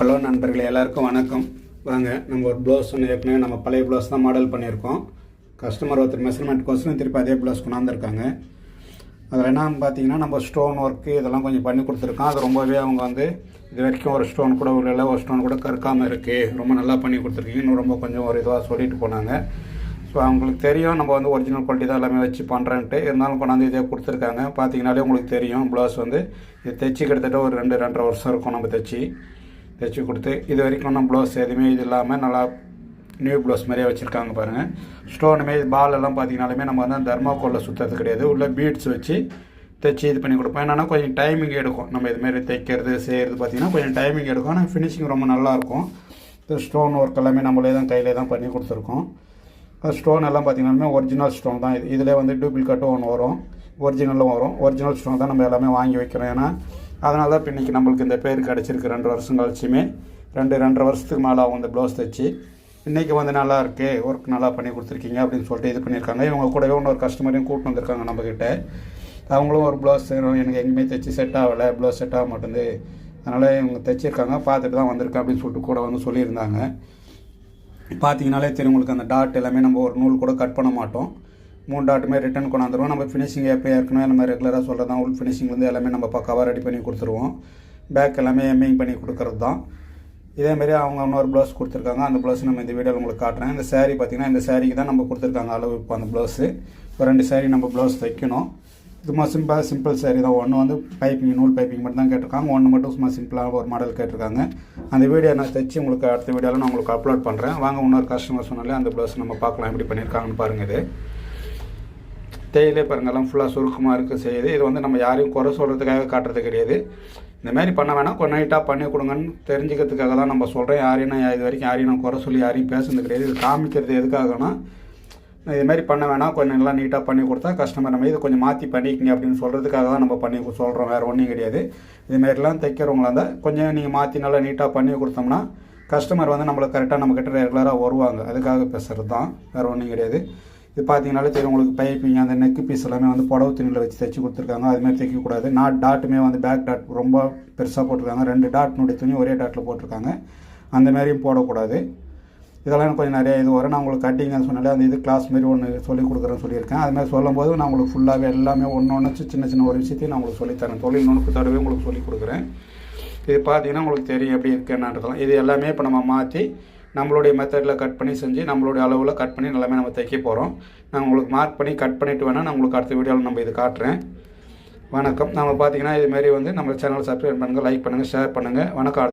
Hello நண்பர்களே, எல்லாருக்கும் வணக்கம். வாங்க நம்ம ஒரு ப்ளவுஸ் ஒன்று ஏற்கனவே நம்ம பழைய ப்ளவுஸ் தான் மாடல் பண்ணியிருக்கோம். கஸ்டமர் ஒருத்தர் மெஷர்மெண்ட்கோசரம் திருப்பி அதே ப்ளவுஸ் கொண்டாந்துருக்காங்க. அதில் என்ன பார்த்தீங்கன்னா, நம்ம ஸ்டோன் ஒர்க்கு இதெல்லாம் கொஞ்சம் பண்ணி கொடுத்துருக்கோம். அது ரொம்பவே அவங்க வந்து இது வரைக்கும் ஒரு ஸ்டோன் கூட உள்ள ஒரு ஸ்டோன் கூட கற்காமல் இருக்குது, ரொம்ப நல்லா பண்ணி கொடுத்துருக்கீங்க, இன்னும் ரொம்ப கொஞ்சம் ஒரு இதுவாக சொல்லிட்டு போனாங்க. ஸோ அவங்களுக்கு தெரியும் நம்ம வந்து ஒரிஜினல் குவாலிட்டி தான் எல்லாமே வச்சு பண்ணுறேன்ட்டு. இருந்தாலும் கொண்டாந்து இதே கொடுத்துருக்காங்க. பார்த்தீங்கனாலே உங்களுக்கு தெரியும் ப்ளவுஸ் வந்து இது தைச்சி கிட்டத்தட்ட ஒரு 2-2.5 வருஷம் இருக்கும் நம்ம தைச்சி கொடுத்து. இது வரைக்கும் நம்ம ப்ளவுஸ் எதுவுமே இது இல்லாமல் நல்லா நியூ ப்ளவுஸ் மாதிரியே வச்சுருக்காங்க பாருங்கள். ஸ்டோனுமே பால் எல்லாம் பார்த்தீங்கனாலுமே நம்ம வந்து தர்மாக்கோலில் சுற்றுறது கிடையாது, உள்ள பீட்ஸ் வச்சு தைச்சி இது பண்ணி கொடுப்போம். என்னென்னா கொஞ்சம் டைமிங் எடுக்கும். நம்ம இதுமாரி தைக்கிறது செய்கிறது பார்த்திங்கன்னா கொஞ்சம் டைமிங் எடுக்கும். ஆனால் ஃபினிஷிங் ரொம்ப நல்லாயிருக்கும். இந்த ஸ்டோன் ஒர்க் எல்லாமே நம்மளே தான் கையிலே தான் பண்ணி கொடுத்துருக்கோம். ஸ்டோன் எல்லாம் பார்த்திங்கனாலுமே ஒரிஜினல் ஸ்டோன் தான். இதில் வந்து டூப்ளிகேட்டும் ஒன்று வரும், ஒரிஜினலும் வரும். ஒரிஜினல் ஸ்டோன் தான் நம்ம எல்லாமே வாங்கி வைக்கிறோம். ஏன்னா அதனால தான் இப்போ இன்றைக்கி நம்மளுக்கு இந்த பேர் கிடச்சிருக்கு. 2 வருஷம் கழிச்சுமே 2.5 வருஷத்துக்கு மேலே ஆகும் இந்த ப்ளவுஸ் தைச்சி. இன்றைக்கி வந்து நல்லா இருக்குது, ஒர்க் நல்லா பண்ணி கொடுத்துருக்கீங்க அப்படின்னு சொல்லிட்டு இது பண்ணியிருக்காங்க. இவங்க கூடவே இன்னொரு கஸ்டமரையும் கூப்பிட்டு வந்திருக்காங்க நம்மக்கிட்ட. அவங்களும் ஒரு ப்ளவுஸ் எனக்கு எங்கேயுமே தைச்சி செட் ஆகலை, ப்ளவுஸ் செட் ஆக மாட்டேங்குது, அதனால் இவங்க தைச்சிருக்காங்க, பார்த்துட்டு தான் வந்திருக்கேன் அப்படின்னு சொல்லிட்டு கூட வந்து சொல்லியிருந்தாங்க. பார்த்தீங்கனாலே தெரியும் உங்களுக்கு, அந்த டாட் எல்லாமே நம்ம ஒரு நூல் கூட கட் பண்ண மாட்டோம். 3 டாட்டுமே ரிட்டன் கொண்டாந்துருவோம். நம்ம ஃபினிஷிங் எப்போ ஏற்கனவே நம்ம ரெகுலராக சொல்கிறது தான், உள் ஃபினிஷிங்லேருந்து எல்லாமே நம்ம பக்காவாக ரெடி பண்ணி கொடுத்துருவோம். பேக் எல்லாமே எம்மிங் பண்ணி கொடுக்கறது தான். இதேமாரி அவங்க இன்னொரு ப்ளவுஸ் கொடுத்துருக்காங்க. அந்த ப்ளவுஸ் நம்ம இந்த வீடியோவில் உங்களுக்கு காட்டுறேன். இந்த saree பார்த்திங்கன்னா இந்த சாரீக்கு தான் நம்ம கொடுத்துருக்காங்க அளவு. இப்போ அந்த ப்ளவுஸு இப்போ 2 saree நம்ம ப்ளவுஸ் தைக்கணும். சும்மா சிம்பிள் saree தான். ஒன்று வந்து பைப்பிங், நூல் பைப்பிங் மட்டும் தான் கேட்டிருக்காங்க. ஒன்று மட்டும் சும்மா சிம்பிளாக ஒரு மாடல் கேட்டிருக்காங்க. அந்த வீடியோ நான் தைச்சி உங்களுக்கு அடுத்த வீடியோவில் நான் உங்களுக்கு அப்லோட் பண்ணுறேன். வாங்க இன்னொரு கஸ்டமர் சொன்னாலே அந்த ப்ளவுஸ் நம்ம பார்க்கலாம் எப்படி பண்ணியிருக்காங்கன்னு பாருங்கள். இது தேயிலே பாருங்கள்லாம் ஃபுல்லாக சுருக்கமாக இருக்க செய்யுது. இது வந்து நம்ம யாரையும் குறை சொல்கிறதுக்காக காட்டுறது கிடையாது. இந்தமாரி பண்ண வேணாம், கொஞ்சம் நைட்டாக பண்ணி கொடுங்கன்னு தெரிஞ்சுக்கிறதுக்காக தான் நம்ம சொல்கிறேன். யாரையும் நான் இது வரைக்கும் யாரையும் நான் குறை சொல்லி யாரையும் பேசுறது கிடையாது. இது காமிக்கிறது எதுக்காகனா, இதுமாரி பண்ண வேணாம், கொஞ்சம் நல்லா நீட்டாக பண்ணி கொடுத்தா கஸ்டமர் நம்ம இது கொஞ்சம் மாற்றி பண்ணிக்கிங்க அப்படின்னு சொல்கிறதுக்காக தான் நம்ம பண்ணி சொல்கிறோம், வேறு ஒன்றும் கிடையாது. இதுமாரிலாம் தைக்கிறவங்களா இருந்தால் கொஞ்சம் நீங்கள் மாற்றி நல்லா நீட்டாக பண்ணி கொடுத்தோம்னா கஸ்டமர் வந்து நம்மளுக்கு கரெக்டாக நம்மக்கிட்ட ரெகுலராக வருவாங்க. அதுக்காக பேசுகிறது தான், வேறு ஒன்றும் கிடையாது. இது பார்த்தீங்கனாலே தெரியும் உங்களுக்கு, பைப்பிங் அந்த நெக்கு பீஸ் எல்லாமே வந்து புடவை துணியில் வச்சு தைச்சி கொடுத்துருக்காங்க. அதுமாதிரி தைக்கக்கூடாது. டாட்டுமே வந்து பேக் டாட் ரொம்ப பெருசாக போட்டிருக்காங்க. 2 டாட்னுடைய துணி ஒரே டாட்டில் போட்டிருக்காங்க. அந்த மாதிரியும் போடக்கூடாது. இதெல்லாம் கொஞ்சம் நிறைய இது வரும். நான் உங்களுக்கு கட்டிங்கன்னு சொன்னாலே அந்த இது கிளாஸ் மாரி ஒன்று சொல்லிக் கொடுக்குறேன்னு சொல்லியிருக்கேன். அதுமாதிரி சொல்லும்போது நான் உங்களுக்கு ஃபுல்லாகவே எல்லாமே ஒன்று சின்ன ஒரு விஷயத்தையும் நான் உங்களுக்கு சொல்லித்தரேன். தொழில் நுணுக்கத்தோடவே உங்களுக்கு சொல்லிக் கொடுக்குறேன். இது பார்த்தீங்கன்னா உங்களுக்கு தெரியும் எப்படி இருக்குன்னான்றதெல்லாம். இது எல்லாமே இப்போ நம்ம மாற்றி நம்மளுடைய மெத்தடில் கட் பண்ணி செஞ்சு நம்மளுடைய அளவில் கட் பண்ணி எல்லாமே நம்ம தைக்க போகிறோம். நான் உங்களுக்கு மார்க் பண்ணி கட் பண்ணிவிட்டு வேணால் நான் உங்களுக்கு அடுத்த வீடியோவில் நம்ம இது காட்டுறேன். வணக்கம். நம்ம பார்த்தீங்கன்னா இதுமாரி வந்து நம்ம சேனல் சப்ஸ்கிரைப் பண்ணுங்கள், லைக் பண்ணுங்கள், ஷேர் பண்ணுங்கள். வணக்கம்.